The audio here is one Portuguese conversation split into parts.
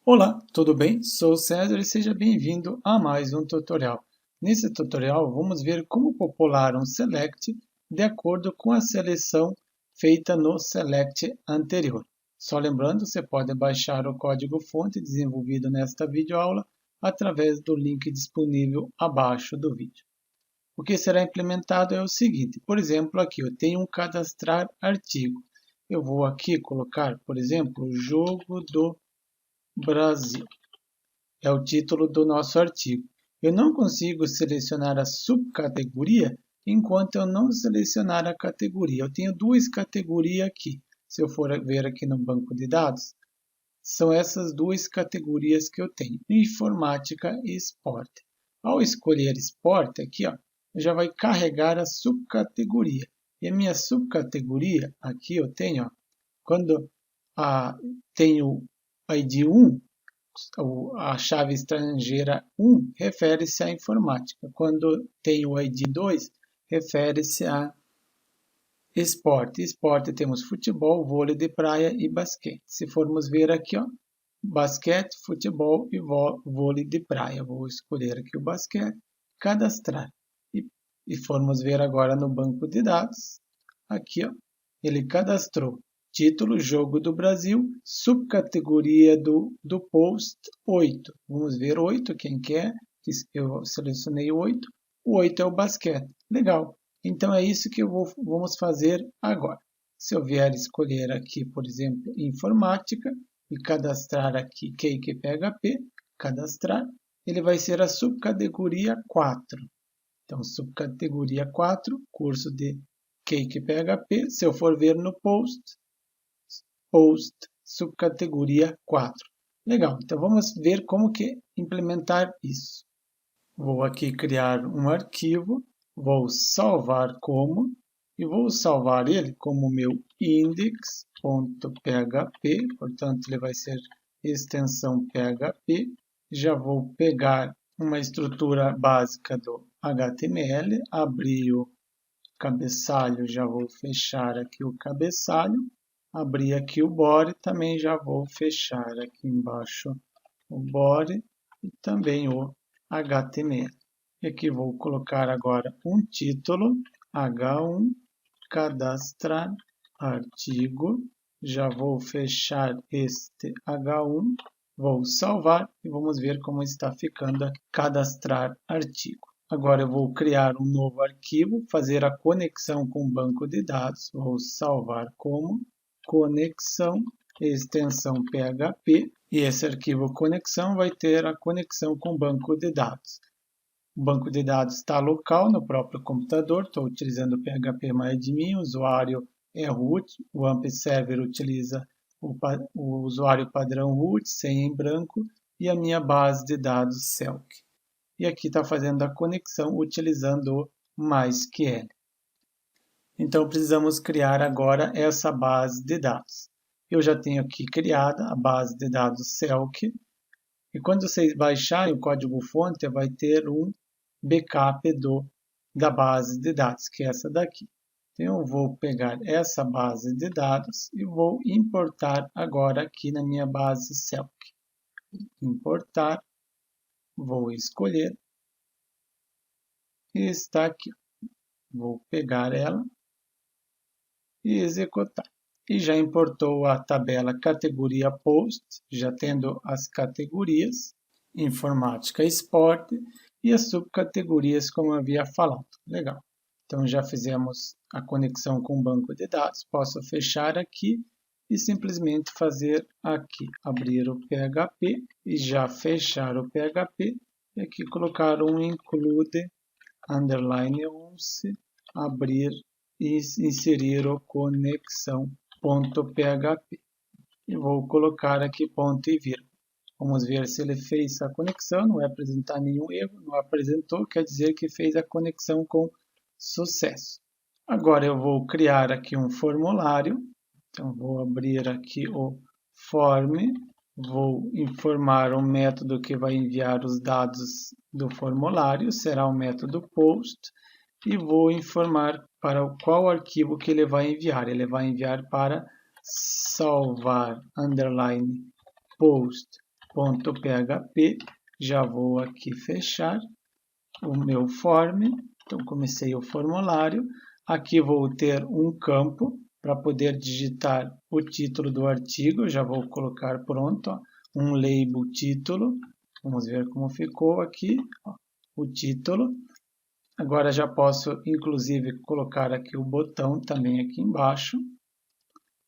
Olá, tudo bem? Sou o César e seja bem-vindo a mais um tutorial. Nesse tutorial, vamos ver como popular um select de acordo com a seleção feita no select anterior. Só lembrando, você pode baixar o código-fonte desenvolvido nesta videoaula através do link disponível abaixo do vídeo. O que será implementado é o seguinte, por exemplo, aqui eu tenho um cadastrar artigo. Eu vou aqui colocar, por exemplo, jogo do Brasil. É o título do nosso artigo. Eu não consigo selecionar a subcategoria enquanto eu não selecionar a categoria. Eu tenho duas categorias aqui. Se eu for ver aqui no banco de dados, são essas duas categorias que eu tenho, informática e esporte. Ao escolher esporte, aqui ó, já vai carregar a subcategoria. E a minha subcategoria, aqui eu tenho, ó, quando tenho ID 1, a chave estrangeira 1 refere-se à informática. Quando tem o ID 2, refere-se a esporte. Esporte temos futebol, vôlei de praia e basquete. Se formos ver aqui, ó, basquete, futebol e vôlei de praia. Vou escolher aqui o basquete, cadastrar. E formos ver agora no banco de dados, aqui ó, ele cadastrou título, jogo do Brasil, subcategoria do post 8. Vamos ver 8, quem quer? Eu selecionei 8. O 8 é o basquete. Legal. Então é isso que vamos fazer agora. Se eu vier escolher aqui, por exemplo, informática, e cadastrar aqui Cake PHP, cadastrar, ele vai ser a subcategoria 4. Então, subcategoria 4, curso de Cake PHP. Se eu for ver no post, subcategoria 4. Legal, então vamos ver como que implementar isso. Vou aqui criar um arquivo, vou salvar como, e vou salvar ele como meu index.php, portanto ele vai ser extensão PHP. Já vou pegar uma estrutura básica do HTML, abrir o cabeçalho, já vou fechar aqui o cabeçalho, abrir aqui o body, também já vou fechar aqui embaixo o body e também o HTML. E aqui vou colocar agora um título, H1, cadastrar artigo, já vou fechar este H1, vou salvar e vamos ver como está ficando cadastrar artigo. Agora eu vou criar um novo arquivo, fazer a conexão com o banco de dados, vou salvar como conexão, extensão PHP, e esse arquivo conexão vai ter a conexão com o banco de dados. O banco de dados está local no próprio computador, estou utilizando o PHPMyAdmin, o usuário é root, o AMP Server utiliza o usuário padrão root, senha em branco, e a minha base de dados Selk. E aqui está fazendo a conexão utilizando o MySQL. Então precisamos criar agora essa base de dados. Eu já tenho aqui criada a base de dados Selk, e quando vocês baixarem o código-fonte, vai ter um backup da base de dados, que é essa daqui. Então eu vou pegar essa base de dados e vou importar agora aqui na minha base Selk. Importar, vou escolher, e está aqui. Vou pegar ela e executar. E já importou a tabela categoria post, já tendo as categorias, informática e esporte, e as subcategorias como eu havia falado. Legal. Então já fizemos a conexão com o banco de dados. Posso fechar aqui e simplesmente fazer aqui, abrir o PHP e já fechar o PHP. E aqui colocar um include, underline 11, abrir e inserir o conexão.php. E vou colocar aqui ponto e vírgula. Vamos ver se ele fez a conexão, não vai apresentar nenhum erro, não apresentou, quer dizer que fez a conexão com sucesso. Agora eu vou criar aqui um formulário, então vou abrir aqui o form, vou informar o método que vai enviar os dados do formulário, será o método post, e vou informar para qual arquivo que ele vai enviar. Ele vai enviar para salvar underline post .php, já vou aqui fechar o meu form, então comecei o formulário, aqui vou ter um campo para poder digitar o título do artigo, já vou colocar pronto, ó, um label título, vamos ver como ficou aqui, ó, o título. Agora já posso inclusive colocar aqui o botão também aqui embaixo,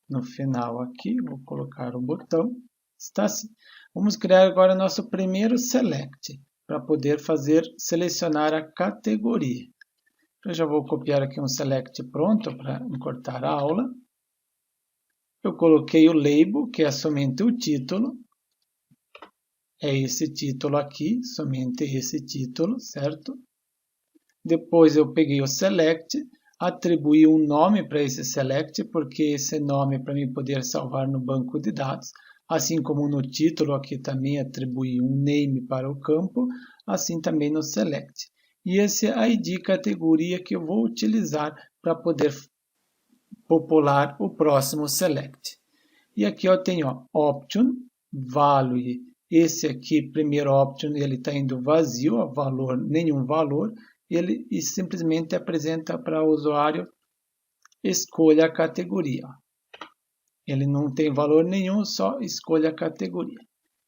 no final aqui, vou colocar o botão, está assim. Vamos criar agora nosso primeiro select, para poder selecionar a categoria. Eu já vou copiar aqui um select pronto para encurtar a aula. Eu coloquei o label, que é somente o título. É esse título aqui, somente esse título, certo? Depois eu peguei o select, atribuí um nome para esse select, porque esse nome é para mim poder salvar no banco de dados. Assim como no título, aqui também atribuí um name para o campo, assim também no select. E esse ID categoria que eu vou utilizar para poder popular o próximo select. E aqui eu tenho ó, option, value. Esse aqui, primeiro option, ele está indo vazio, ó, valor, nenhum valor. Ele simplesmente apresenta para o usuário escolha a categoria. Ele não tem valor nenhum, só escolha a categoria.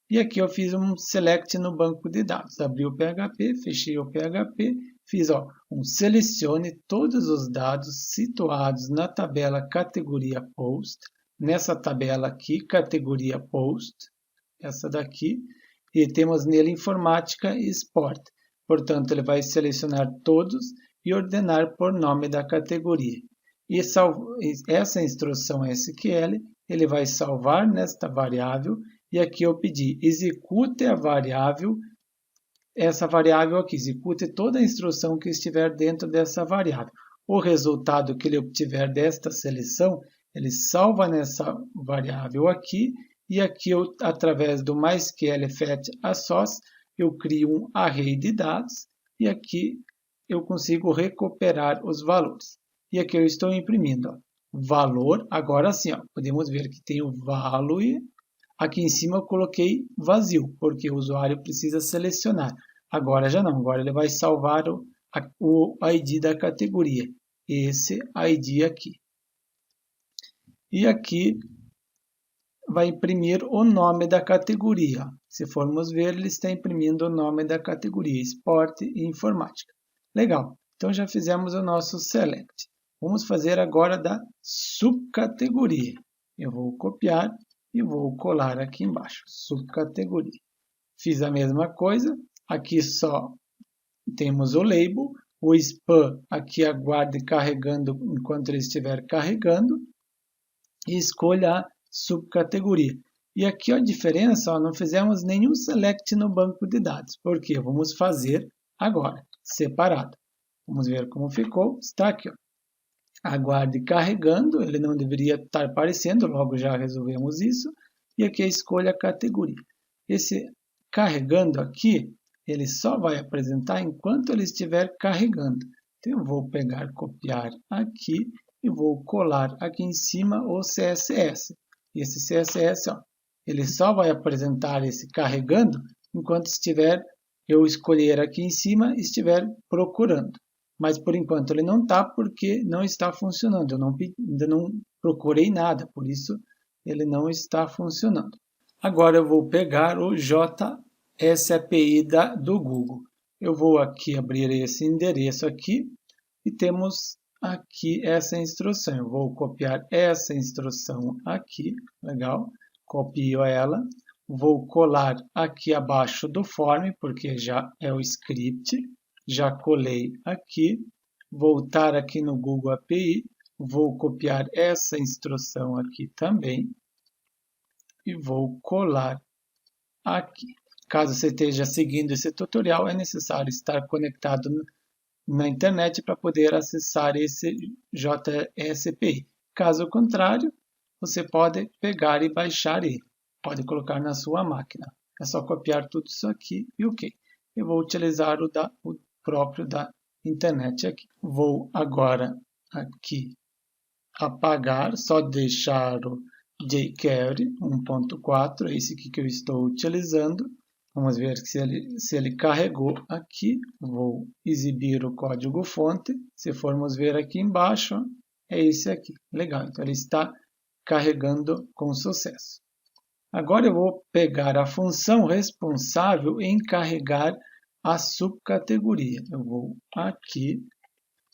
E aqui eu fiz um select no banco de dados. Abri o PHP, fechei o PHP, fiz um selecione todos os dados situados na tabela categoria post. Nessa tabela aqui, categoria post, essa daqui, e temos nele informática e esporte. Portanto, ele vai selecionar todos e ordenar por nome da categoria. E essa instrução SQL, ele vai salvar nesta variável, e aqui eu pedi, execute a variável, essa variável aqui, execute toda a instrução que estiver dentro dessa variável. O resultado que ele obtiver desta seleção, ele salva nessa variável aqui, e aqui eu, através do MySQL Fetch Assoc, eu crio um array de dados, e aqui eu consigo recuperar os valores. E aqui eu estou imprimindo, ó, valor, agora sim, ó, podemos ver que tem o value, aqui em cima eu coloquei vazio, porque o usuário precisa selecionar. Agora já não, agora ele vai salvar o ID da categoria, esse ID aqui. E aqui vai imprimir o nome da categoria. Se formos ver, ele está imprimindo o nome da categoria, esporte e informática. Legal, então já fizemos o nosso select. Vamos fazer agora da subcategoria. Eu vou copiar e vou colar aqui embaixo, subcategoria. Fiz a mesma coisa, aqui só temos o label, o spam aqui aguarde carregando enquanto ele estiver carregando, e escolha a subcategoria. E aqui a diferença, ó, não fizemos nenhum select no banco de dados, porque vamos fazer agora, separado. Vamos ver como ficou, está aqui, ó. Aguarde carregando, ele não deveria estar aparecendo, logo já resolvemos isso. E aqui a escolha a categoria. Esse carregando aqui, ele só vai apresentar enquanto ele estiver carregando. Então eu vou pegar, copiar aqui e vou colar aqui em cima o CSS. E esse CSS, ó, ele só vai apresentar esse carregando enquanto eu escolher aqui em cima e estiver procurando. Mas por enquanto ele não está porque não está funcionando. Eu ainda não procurei nada, por isso ele não está funcionando. Agora eu vou pegar o JSAPI do Google. Eu vou aqui abrir esse endereço aqui e temos aqui essa instrução. Eu vou copiar essa instrução aqui, legal, copio ela, vou colar aqui abaixo do form, porque já é o script, já colei aqui, voltar aqui no Google API, vou copiar essa instrução aqui também e vou colar aqui. Caso você esteja seguindo esse tutorial, é necessário estar conectado na internet para poder acessar esse JSAPI. Caso contrário, você pode pegar e baixar ele. Pode colocar na sua máquina. É só copiar tudo isso aqui e ok. Eu vou utilizar o próprio da internet aqui. Vou agora aqui apagar, só deixar jQuery 1.4, esse aqui que eu estou utilizando. Vamos ver se ele carregou aqui. Vou exibir o código-fonte. Se formos ver aqui embaixo, é esse aqui. Legal, então ele está carregando com sucesso. Agora eu vou pegar a função responsável em carregar a subcategoria. Eu vou aqui,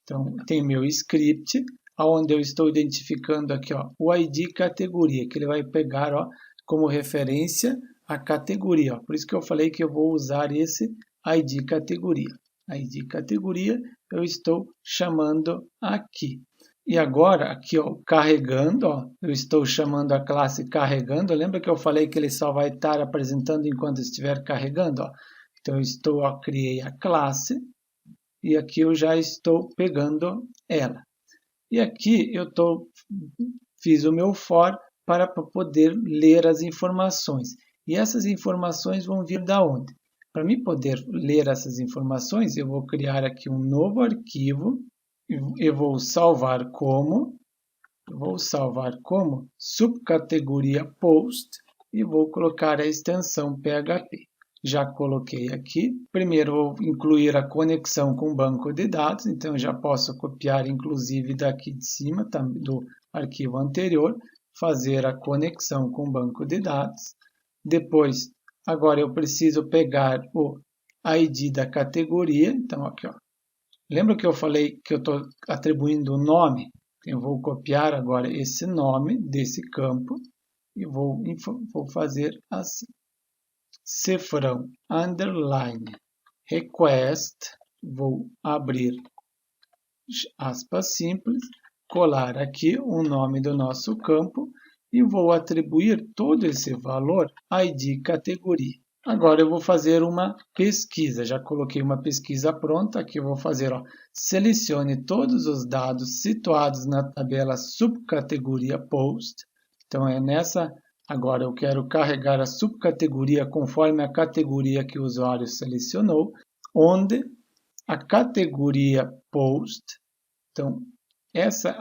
então tem meu script, onde eu estou identificando aqui ó, o ID categoria, que ele vai pegar ó, como referência a categoria. Ó. Por isso que eu falei que eu vou usar esse ID categoria. ID categoria eu estou chamando aqui. E agora, aqui, ó, carregando, ó, eu estou chamando a classe carregando. Lembra que eu falei que ele só vai estar apresentando enquanto estiver carregando? Ó? Então, eu criei a classe e aqui eu já estou pegando ela. E aqui eu fiz o meu for para poder ler as informações. E essas informações vão vir da onde? Para mim poder ler essas informações, eu vou criar aqui um novo arquivo. Eu vou salvar como subcategoria post e vou colocar a extensão PHP. Já coloquei aqui. Primeiro vou incluir a conexão com o banco de dados, então eu já posso copiar inclusive daqui de cima do arquivo anterior, fazer a conexão com o banco de dados. Depois, agora eu preciso pegar o ID da categoria, então aqui ó. Lembra que eu falei que eu estou atribuindo o nome? Eu vou copiar agora esse nome desse campo e vou fazer assim. Cifrão, underline, request, vou abrir aspas simples, colar aqui o nome do nosso campo e vou atribuir todo esse valor ID categoria. Agora eu vou fazer uma pesquisa, já coloquei uma pesquisa pronta, aqui eu vou fazer, ó, selecione todos os dados situados na tabela subcategoria post, então é nessa, agora eu quero carregar a subcategoria conforme a categoria que o usuário selecionou, onde a categoria post, então essa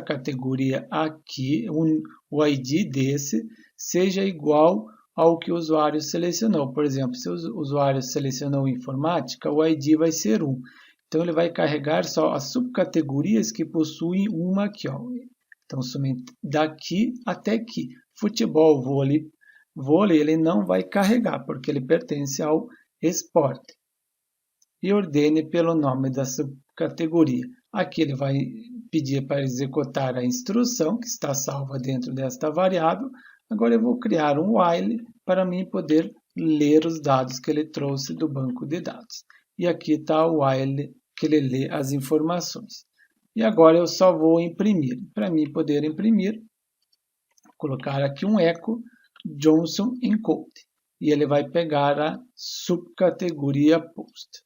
categoria aqui, o ID desse, seja igual ao que o usuário selecionou. Por exemplo, se o usuário selecionou informática, o ID vai ser 1. Então, ele vai carregar só as subcategorias que possuem uma aqui. Ó. Então, somente daqui até aqui. Futebol, vôlei, ele não vai carregar, porque ele pertence ao esporte. E ordene pelo nome da subcategoria. Aqui ele vai pedir para executar a instrução, que está salva dentro desta variável. Agora eu vou criar um while para mim poder ler os dados que ele trouxe do banco de dados. E aqui está o while que ele lê as informações. E agora eu só vou imprimir. Para mim poder imprimir, vou colocar aqui um echo Johnson encode. E ele vai pegar a subcategoria post.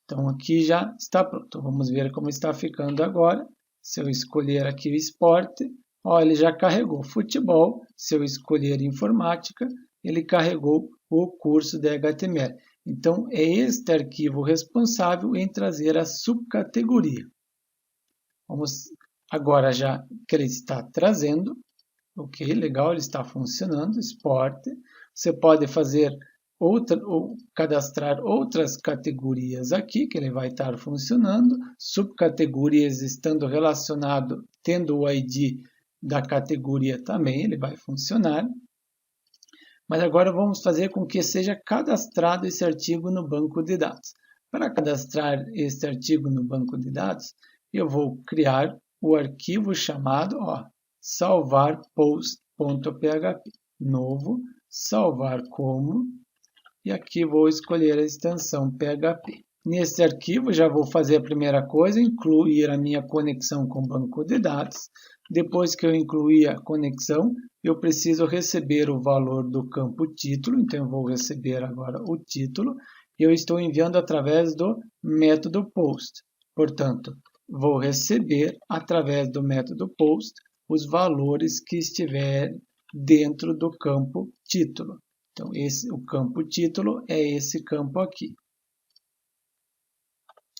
Então aqui já está pronto. Vamos ver como está ficando agora. Se eu escolher aqui o esporte, ó, ele já carregou futebol. Se eu escolher informática, ele carregou o curso de HTML. Então, é este arquivo responsável em trazer a subcategoria. Vamos agora já que ele está trazendo. Ok, legal, ele está funcionando. Esporte. Você pode fazer ou cadastrar outras categorias aqui, que ele vai estar funcionando. Subcategorias estando relacionado, tendo o ID da categoria também, ele vai funcionar. Mas agora vamos fazer com que seja cadastrado esse artigo no banco de dados. Para cadastrar este artigo no banco de dados, eu vou criar o arquivo chamado salvar post.php. Novo, salvar como, e aqui vou escolher a extensão PHP. Nesse arquivo já vou fazer a primeira coisa, incluir a minha conexão com o banco de dados. Depois que eu incluir a conexão, eu preciso receber o valor do campo título, então eu vou receber agora o título. Eu estou enviando através do método post. Portanto, vou receber através do método post os valores que estiverem dentro do campo título. Então, o campo título é esse campo aqui.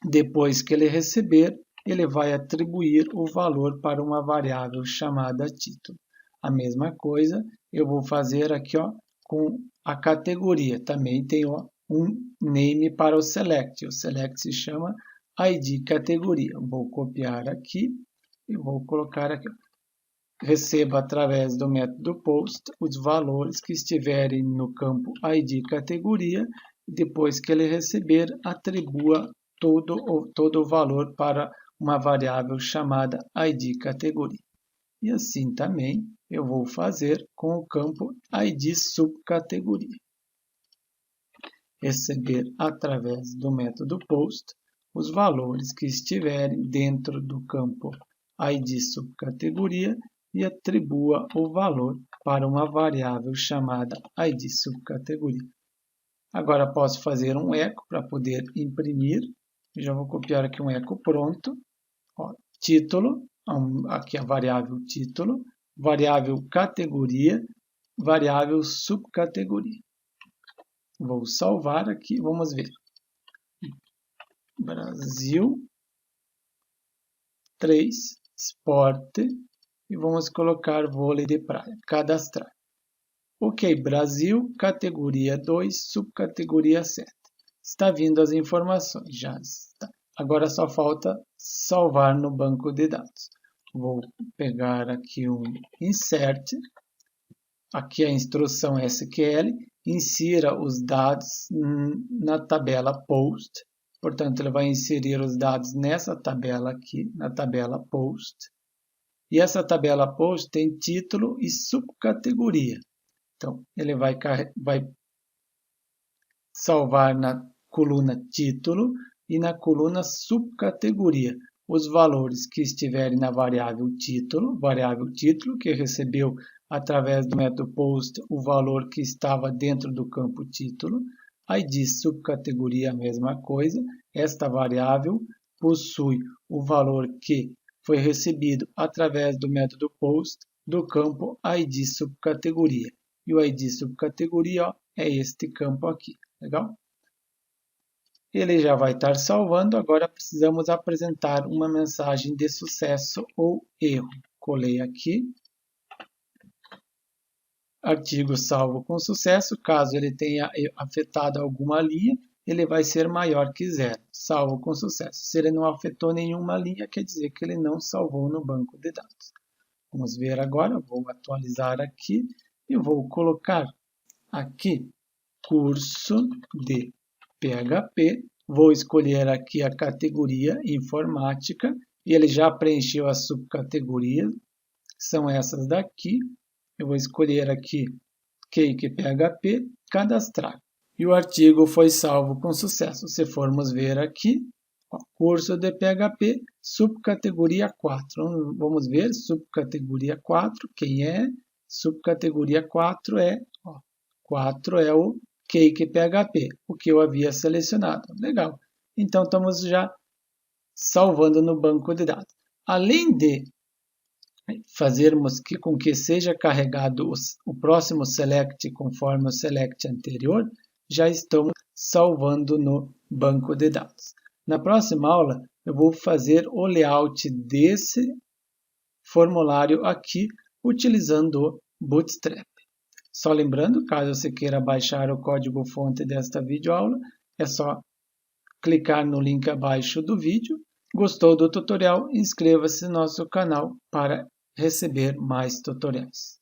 Depois que ele receber, ele vai atribuir o valor para uma variável chamada título. A mesma coisa eu vou fazer aqui com a categoria. Também tem um name para o select. O select se chama ID categoria. Vou copiar aqui e vou colocar aqui. Receba através do método post os valores que estiverem no campo ID categoria. Depois que ele receber, atribua todo o valor para uma variável chamada ID categoria. E assim também eu vou fazer com o campo ID subcategoria. Receber através do método post os valores que estiverem dentro do campo ID subcategoria e atribua o valor para uma variável chamada ID subcategoria. Agora posso fazer um eco para poder imprimir. Já vou copiar aqui um eco pronto. Título, aqui a variável título, variável categoria, variável subcategoria. Vou salvar aqui, vamos ver. Brasil 3, esporte, e vamos colocar vôlei de praia, cadastrar. Ok, Brasil, categoria 2, subcategoria 7. Está vindo as informações, já está. Agora só falta salvar no banco de dados. Vou pegar aqui um insert, aqui a instrução SQL, insira os dados na tabela post. Portanto, ele vai inserir os dados nessa tabela aqui, na tabela post. E essa tabela post tem título e subcategoria. Então, ele vai salvar na coluna título e na coluna subcategoria os valores que estiverem na variável título que recebeu através do método post o valor que estava dentro do campo título. ID subcategoria, a mesma coisa. Esta variável possui o valor que foi recebido através do método post do campo ID subcategoria. E o ID subcategoria é este campo aqui. Legal? Ele já vai estar salvando. Agora precisamos apresentar uma mensagem de sucesso ou erro. Colei aqui. Artigo salvo com sucesso. Caso ele tenha afetado alguma linha, ele vai ser maior que 0. Salvo com sucesso. Se ele não afetou nenhuma linha, quer dizer que ele não salvou no banco de dados. Vamos ver agora. Vou atualizar aqui e vou colocar aqui curso de PHP. Vou escolher aqui a categoria informática e ele já preencheu as subcategorias. São essas daqui. Eu vou escolher aqui Cake PHP, cadastrar. E o artigo foi salvo com sucesso. Se formos ver aqui, curso de PHP, subcategoria 4. Vamos ver, subcategoria 4, quem é? Subcategoria 4 é o Cake PHP, o que eu havia selecionado. Legal. Então, estamos já salvando no banco de dados. Além de fazermos com que seja carregado o próximo select conforme o select anterior, já estamos salvando no banco de dados. Na próxima aula, eu vou fazer o layout desse formulário aqui, utilizando o Bootstrap. Só lembrando, caso você queira baixar o código-fonte desta videoaula, é só clicar no link abaixo do vídeo. Gostou do tutorial? Inscreva-se no nosso canal para receber mais tutoriais.